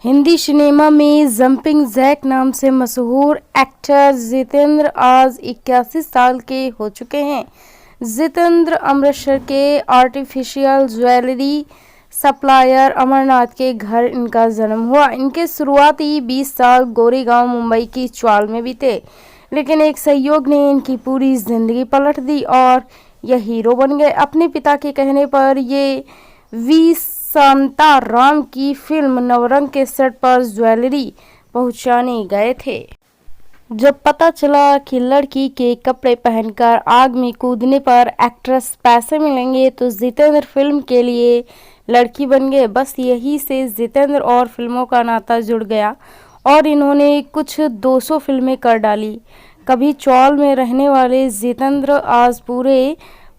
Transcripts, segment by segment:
Hindi cinema में jumping Jack नाम से मशहूर एक्टर जितेंद्र आज 81 साल के हो चुके हैं। जितेंद्र अमृतसर के आर्टिफिशियल ज्वेलरी सप्लायर अमरनाथ के घर इनका जन्म हुआ। इनके शुरुआती 20 साल गोरेगांव मुंबई की चाल में बीते, लेकिन एक संयोग ने इनकी पूरी जिंदगी पलट दी और यह हीरो बन गए। अपने पिता के कहने पर ये वी शांताराम की फिल्म नवरंग के सेट पर ज्वेलरी पहुंचाने गए थे। जब पता चला कि लड़की के कपड़े पहनकर आग में कूदने पर एक्ट्रेस पैसे मिलेंगे तो जितेंद्र फिल्म के लिए लड़की बन गए। बस यही से जितेंद्र और फिल्मों का नाता जुड़ गया और इन्होंने कुछ 200 फिल्में कर डाली। कभी चौल में रहने वाले जितेंद्र आज पूरे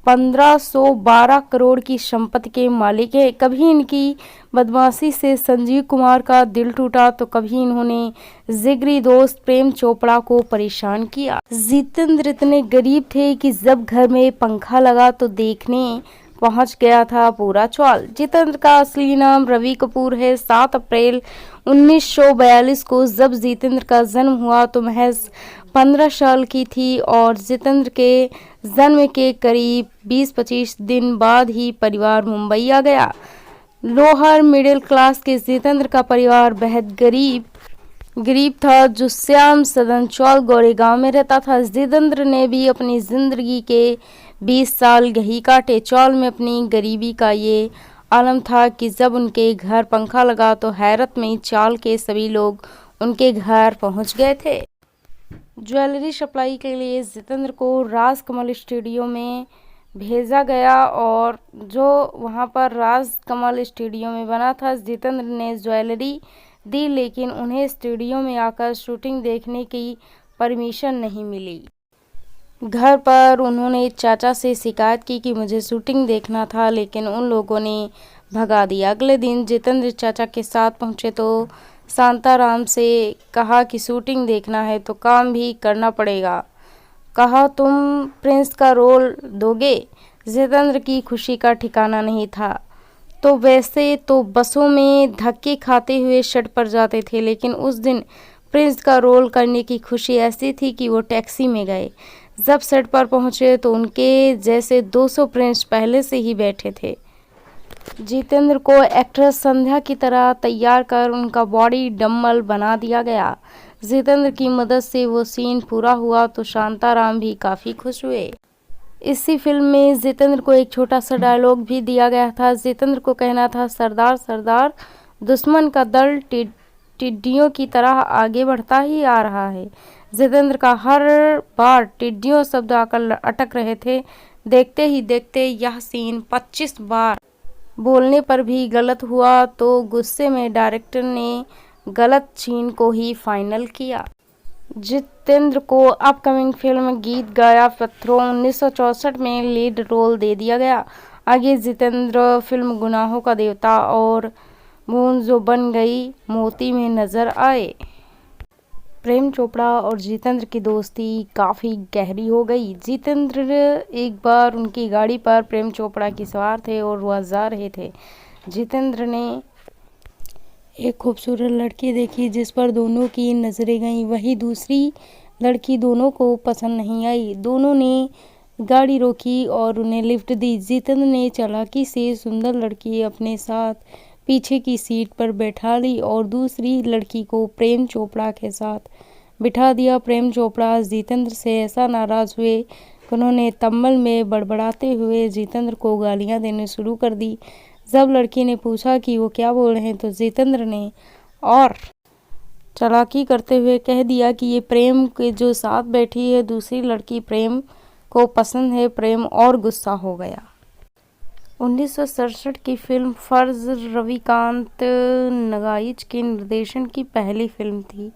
1512 करोड़ की संपत्ति के मालिक है। कभी इनकी बदमाशी से संजीव कुमार का दिल टूटा तो कभी इन्होंने जिगरी दोस्त प्रेम चोपड़ा को परेशान किया। जितेंद्र इतने गरीब थे कि जब घर में पंखा लगा तो देखने पहुंच गया था पूरा चौल। जितेंद्र का असली नाम रवि कपूर है। 7 अप्रैल 1942 को जब जितेंद्र का जन्म हुआ तो महज 15 साल की थी और जितेंद्र के जन्म के करीब 20-25 दिन बाद ही परिवार मुंबई आ गया। लोअर मिडिल क्लास के जितेंद्र का परिवार बेहद गरीब था, जो श्याम सदन चौल गोरेगांव में रहता था। जितेंद्र ने भी अपनी जिंदगी के 20 साल यही काटे। चौल में अपनी गरीबी का ये आलम था कि जब उनके घर पंखा लगा तो हैरत में चाल के सभी लोग उनके घर पहुंच गए थे। ज्वेलरी सप्लाई के लिए जितेंद्र को राजकमल स्टूडियो में भेजा गया और जो वहां पर राजकमल स्टूडियो में बना था, जितेंद्र ने ज्वेलरी दी, लेकिन उन्हें स्टूडियो में आकर शूटिंग देखने की परमिशन नहीं मिली। घर पर उन्होंने चाचा से शिकायत की कि मुझे शूटिंग देखना था, लेकिन उन लोगों ने भगा दिया। अगले दिन जितेंद्र चाचा के साथ पहुंचे तो शांताराम से कहा कि शूटिंग देखना है तो काम भी करना पड़ेगा। कहा तुम प्रिंस का रोल दोगे। जितेंद्र की खुशी का ठिकाना नहीं था। तो वैसे तो बसों में धक्के खाते हुए सेट पर जाते थे, लेकिन उस दिन प्रिंस का रोल करने की खुशी ऐसी थी कि वो टैक्सी में गए। जब सेट पर पहुंचे तो उनके जैसे 200 प्रिंस पहले से ही बैठे थे। जितेंद्र को एक्ट्रेस संध्या की तरह तैयार कर उनका बॉडी डम्बल बना दिया गया। जितेंद्र की मदद से वो सीन पूरा हुआ तो शांताराम भी काफी खुश हुए। इसी फिल्म में जितेंद्र को एक छोटा सा डायलॉग भी दिया गया था। जितेंद्र को कहना था, सरदार सरदार, दुश्मन का दल टिड्डियों की तरह आगे बढ़ता ही आ रहा है। जितेंद्र का हर बार टिड्डियों शब्द आकर अटक रहे थे। देखते ही देखते यह सीन 25 बार बोलने पर भी गलत हुआ तो गुस्से में डायरेक्टर ने गलत सीन को ही फाइनल किया। जितेंद्र को अपकमिंग फिल्म गीत गाया पत्थरों 1964 में लीड रोल दे दिया गया। आगे जितेंद्र फिल्म गुनाहों का देवता और बूंद जो बन गई मोती में नजर आए। प्रेम चोपड़ा और जितेंद्र की दोस्ती काफ़ी गहरी हो गई। जितेंद्र एक बार उनकी गाड़ी पर प्रेम चोपड़ा की सवार थे और वह जा रहे थे। जितेंद्र ने एक खूबसूरत लड़की देखी जिस पर दोनों की नज़रें गईं। वही दूसरी लड़की दोनों को पसंद नहीं आई। दोनों ने गाड़ी रोकी और उन्हें लिफ्ट दी। जितेंद्र ने चालाकी से सुंदर लड़की अपने साथ पीछे की सीट पर बैठा ली और दूसरी लड़की को प्रेम चोपड़ा के साथ बिठा दिया। प्रेम चोपड़ा जितेंद्र से ऐसा नाराज़ हुए कि उन्होंने तमिल में बड़बड़ाते हुए जितेंद्र को गालियां देने शुरू कर दी। जब लड़की ने पूछा कि वो क्या बोल रहे हैं तो जितेंद्र ने और चालाकी करते हुए कह दिया कि ये प्रेम के जो साथ बैठी है दूसरी लड़की प्रेम को पसंद है। प्रेम और गुस्सा हो गया। 1967 की फिल्म फर्ज रविकांत नगाइच के निर्देशन की पहली फिल्म थी।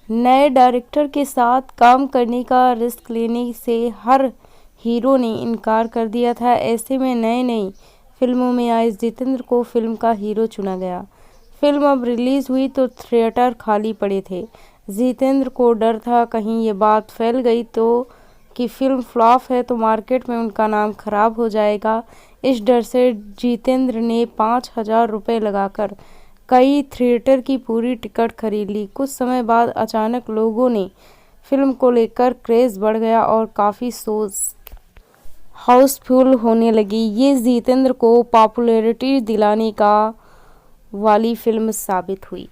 नए डायरेक्टर के साथ काम करने का रिस्क लेने से हर हीरो ने इनकार कर दिया था। ऐसे में नई फिल्मों में आए जितेंद्र को फिल्म का हीरो चुना गया। फिल्म अब रिलीज हुई तो थिएटर खाली पड़े थे। जितेंद्र को डर था कहीं ये बात फैल गई तो कि फिल्म फ्लॉप है तो मार्केट में उनका नाम खराब हो जाएगा। इस डर से जितेंद्र ने 5,000 रुपये लगाकर कई थिएटर की पूरी टिकट खरीद ली। कुछ समय बाद अचानक लोगों ने फिल्म को लेकर क्रेज बढ़ गया और काफ़ी शोज हाउसफुल होने लगी। ये जितेंद्र को पॉपुलैरिटी दिलाने का वाली फिल्म साबित हुई।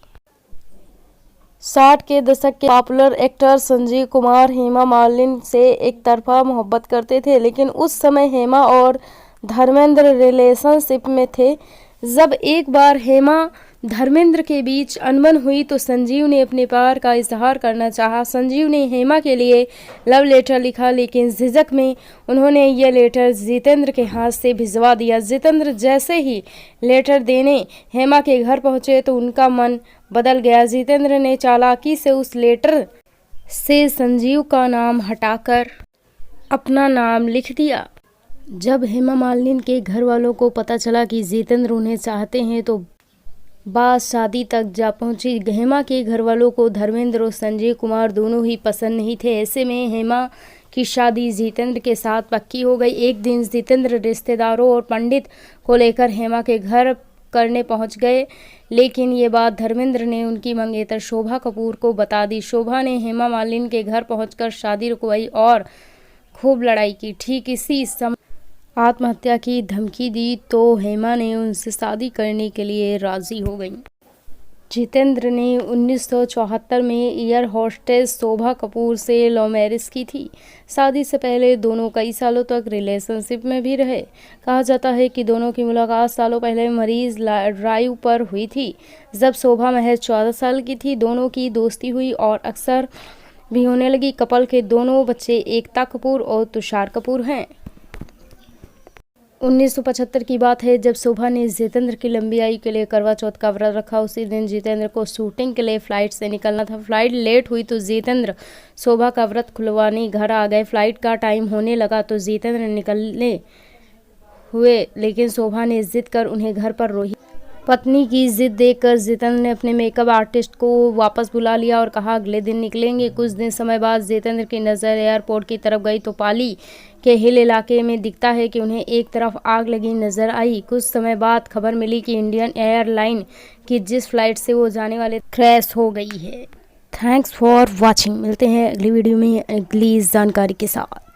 60 के दशक के पॉपुलर एक्टर संजीव कुमार हेमा मालिनी से एक तरफा मोहब्बत करते थे, लेकिन उस समय हेमा और धर्मेंद्र रिलेशनशिप में थे। जब एक बार हेमा धर्मेंद्र के बीच अनबन हुई तो संजीव ने अपने प्यार का इजहार करना चाहा। संजीव ने हेमा के लिए लव लेटर लिखा, लेकिन झिझक में उन्होंने यह लेटर जितेंद्र के हाथ से भिजवा दिया। जितेंद्र जैसे ही लेटर देने हेमा के घर पहुंचे तो उनका मन बदल गया। जितेंद्र ने चालाकी से उस लेटर से संजीव का नाम हटाकर अपना नाम लिख दिया। जब हेमा मालिनी के घर वालों को पता चला कि जितेंद्र उन्हें चाहते हैं तो बात शादी तक जा पहुंची। हेमा के घर वालों को धर्मेंद्र और संजीव कुमार दोनों ही पसंद नहीं थे। ऐसे में हेमा की शादी जितेंद्र के साथ पक्की हो गई। एक दिन जितेंद्र रिश्तेदारों और पंडित को लेकर हेमा के घर करने पहुंच गए, लेकिन ये बात धर्मेंद्र ने उनकी मंगेतर शोभा कपूर को बता दी। शोभा ने हेमा मालिनी के घर पहुंचकर शादी रुकवाई और खूब लड़ाई की। ठीक इसी समय आत्महत्या की धमकी दी तो हेमा ने उनसे शादी करने के लिए राजी हो गई। जितेंद्र ने 1974 में एयर होस्टेस शोभा कपूर से लव मैरिज की थी। शादी से पहले दोनों कई सालों तक रिलेशनशिप में भी रहे। कहा जाता है कि दोनों की मुलाकात सालों पहले मरीज ड्राइव पर हुई थी, जब शोभा महज 14 साल की थी। दोनों की दोस्ती हुई और अक्सर भी होने लगी। कपल के दोनों बच्चे एकता कपूर और तुषार कपूर हैं। 1975 की बात है जब शोभा ने जितेंद्र की लंबी आयु के लिए करवा चौथ का व्रत रखा। उसी दिन जितेंद्र को शूटिंग के लिए फ्लाइट से निकलना था। फ्लाइट लेट हुई तो जितेंद्र शोभा का व्रत खुलवाने घर आ गए। फ्लाइट का टाइम होने लगा तो जितेंद्र निकलने हुए, लेकिन शोभा ने जिद कर उन्हें घर पर रोही। पत्नी की जिद देखकर जितेंद्र ने अपने मेकअप आर्टिस्ट को वापस बुला लिया और कहा अगले दिन निकलेंगे। कुछ दिन समय बाद जितेंद्र की नज़र एयरपोर्ट की तरफ गई तो पाली के हिल इलाके में दिखता है कि उन्हें एक तरफ आग लगी नजर आई। कुछ समय बाद खबर मिली कि इंडियन एयरलाइन की जिस फ्लाइट से वो जाने वाले क्रैश हो गई है। Thanks for watching. मिलते हैं अगली वीडियो में अगली जानकारी के साथ।